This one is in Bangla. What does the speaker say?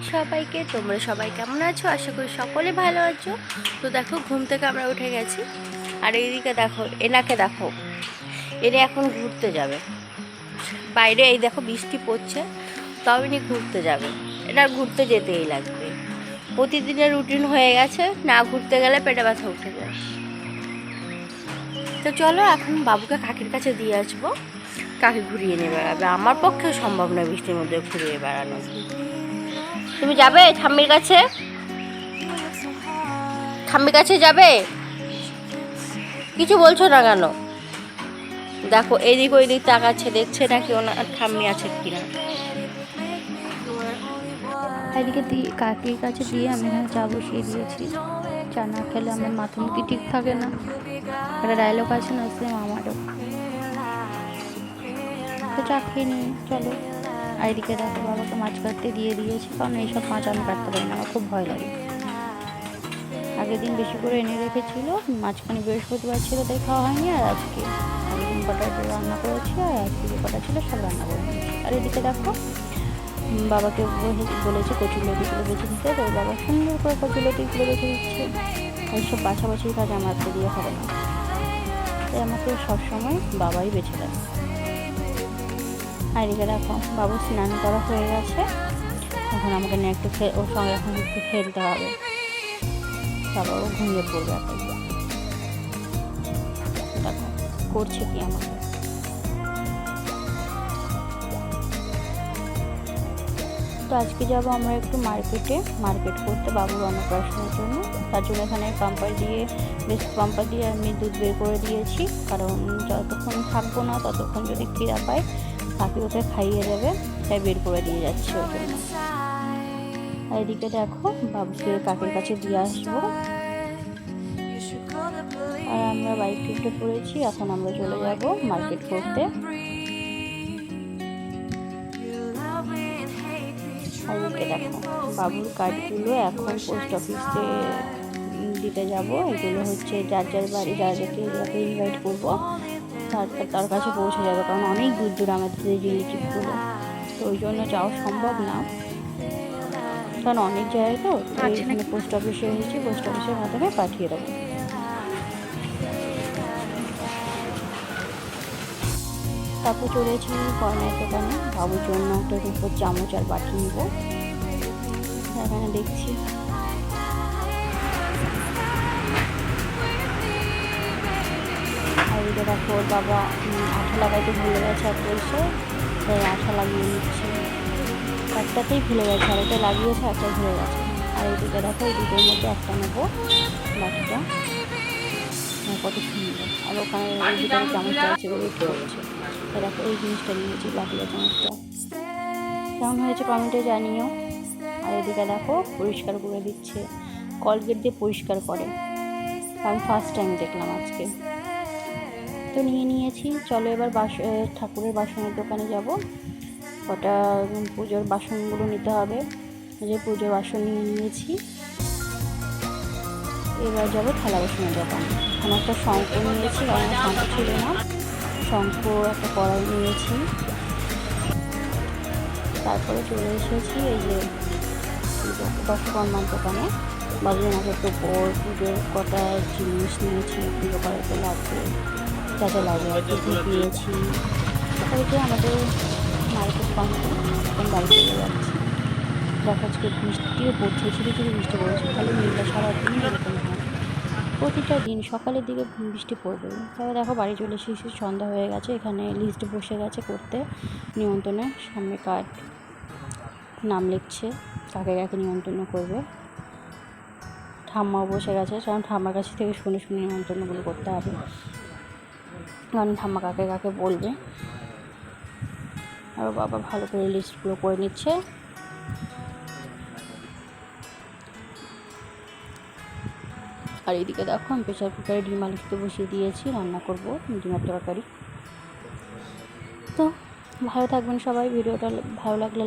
সবাইকে। তোমরা সবাই কেমন আছো? আশা করি সকলে ভালো আছো। তো দেখো, ঘুম থেকে আমরা উঠে গেছি। আর এইদিকে দেখো, এনাকে দেখো, এরা এখন ঘুরতে যাবে বাইরে। এই দেখো বৃষ্টি পড়ছে, তাও ইনি ঘুরতে যাবে। এটা ঘুরতে যেতেই লাগবে, প্রতিদিনের রুটিন হয়ে গেছে। না ঘুরতে গেলে পেটে ব্যথা উঠে যায়। তো চলো এখন বাবুকে কাকির কাছে দিয়ে আসবো, কাকি ঘুরিয়ে নিয়ে বেড়াবে। আমার পক্ষে সম্ভব নয় বৃষ্টির মধ্যে ঘুরিয়ে বেড়ানো। তুমি যাবে ঠাম্মির কাছে? ঠাম্মির কাছে যাবে? কিছু বলছো না কেন? দেখো এদিক ওইদিক তাকাচ্ছে, দেখছে নাকি ওনার ঠাম্মি আছে কিনা। এদিকে দিয়ে কাকির কাছে দিয়ে আমি এখানে চা বসিয়ে দিয়েছি। চা না খেলে আমার মাথা মুখি ঠিক থাকে না। একটা ডায়লগ আছে না, সেম আমারও। তো চা খেয়ে নিই, চলো। আর এদিকে দেখো, বাবাকে মাছ কাটতে দিয়ে দিয়েছি, কারণ এইসব মাছ আমি কাটতে পারি না, আমার খুব ভয় লাগে। আগের দিন বেশি করে এনে রেখেছিল, মাঝখানে বৃহস্পতিবার ছিল তাই খাওয়া হয়নি। আর আজকে আগের দিন কটা রান্না করেছি, আর আজকে যে কটা ছিল সব রান্না করে নিয়েছি। আর এদিকে দেখো, বাবাকে বলেছে কচুলতিগুলো বেছে দিতে, তো বাবা সুন্দর করে কচুলতিগুলো বেছে দিচ্ছে। এইসব বাছাবাছির কাজ আমার হাতে দিয়ে হবে না, তাই আমাকে সবসময় বাবাই বেছে দেয়। আর এদিকে দেখো, বাবু স্নান করা হয়ে গেছে, এখন আমাকে নিয়ে একটু ওর সঙ্গে এখন একটু খেলতে হবে। বাবাও ঘুমিয়ে পড়বে। দেখো করছে কি আমাকে। তো আজকে যাবো আমরা একটু মার্কেট করতে বাবুর অন্নপ্রাশনের জন্য। তার জন্য এখানে পাম্পার দিয়ে আমি দুধ বের করে দিয়েছি, কারণ যতক্ষণ থাকবো না ততক্ষণ যদি খিদা পায় কাকি ওকে খাইয়ে দেবে, তাই বের করে দিয়ে যাচ্ছি ওর জন্য। আর এদিকে দেখো, বাবুকে কাকির কাছে দিয়ে আসবো। আর আমরা বাইক উঠে পড়েছি, এখন আমরা চলে যাব মার্কেট করতে। আর এদিকে দেখো, বাবুর কার্ডগুলো এখন পোস্ট অফিসে দিতে যাব। এগুলো হচ্ছে যার বাড়ি, যাকে ইনভাইট করবো তার কাছে পৌঁছে যাবে, কারণ অনেক দূর দূর আমাদের এই রিলেটিভগুলো, তো ওই জন্য যাওয়া সম্ভব না, কারণ অনেক জায়গায়। তো এখানে পোস্ট অফিসে এসেছি, পোস্ট অফিসের মাধ্যমে পাঠিয়ে দেবো। তারপর চলেছি গয়নার দোকানে, বাবুর জন্য একটা রূপোর চামচ আর বাটি নিব। এখানে দেখছি আর এটা দেখো, ওর বাবা আঠা লাগাইতে ভুলে গেছে, আর বলছে তাই আঠা লাগিয়ে নিচ্ছে। একটাতেই ভুলে গেছে, আর এটা লাগিয়েছে, একটা ভুলে গেছে। আর এইদিকে দেখো, এই দুটোর মধ্যে একটা নেবো, বাটিটা কত সুন্দর। আর ওখানে ওই ভিতরে চামচটা আছে, ওয়েট করছে। দেখো এই জিনিসটা নিয়েছি, বাটিয়া চামচটা কেমন হয়েছে কমেন্টে জানিও। আর এদিকে দেখো পরিষ্কার করে দিচ্ছে, কলগেট দিয়ে পরিষ্কার করে, আমি ফার্স্ট টাইম দেখলাম আজকে। তো নিয়েছি। চলো এবার ঠাকুরের বাসনের দোকানে যাব। কটা পুজোর বাসনগুলো নিতে হবে, যে পুজোর বাসন নিয়েছি। এবার যাবো থালা বাসনের দোকানে। এখানে একটা শঙ্খ নিয়েছি, কারণ শঙ্খ ছিল না, শঙ্খ একটা কড়াই নিয়েছি। তারপরে চলে এসেছি এই যে দশকর্মার দোকানে, বাবুনাথের টোপর, পুজোর কটা জিনিস নিয়েছি, পুজো করাতে লাগবে, যা যা লাগে আর কি নিয়েছি। ওই যে আমাদের মার্কেট কমপ্লিট, এখন বাড়ি চলে যাচ্ছি। দেখা আজকে বৃষ্টিও পড়ছে, ঝিরি ঝিরি বৃষ্টি পড়েছে, খালি মেয়েটা সারাদিন এরকম হয়, প্রতিটা দিন সকালের দিকে বৃষ্টি পড়বে। তবে দেখো বাড়ি চলে এসেছি, সন্ধ্যা হয়ে গেছে। এখানে লিস্ট বসে গেছে করতে, নিমন্ত্রণের সামনে কার্ড, নাম লিখছে, কাকে কাকে নিমন্ত্রণ করবে। ঠাম্মাও বসে গেছে, কারণ ঠাম্মার কাছ থেকে শুনে শুনে নিমন্ত্রণগুলো করতে হবে, কারণ ঠাম্মা কাকে কাকে বলবে। আর বাবা ভালো করে লিস্টগুলো করে নিচ্ছে। আর এদিকে দেখো, আমি প্রেশার কুকারে ডিম আলু সিদ্ধ বসিয়ে দিয়েছি, রান্না করবো ডিমের তরকারি। তো ভালো থাকবেন সবাই, ভিডিওটা ভালো লাগলে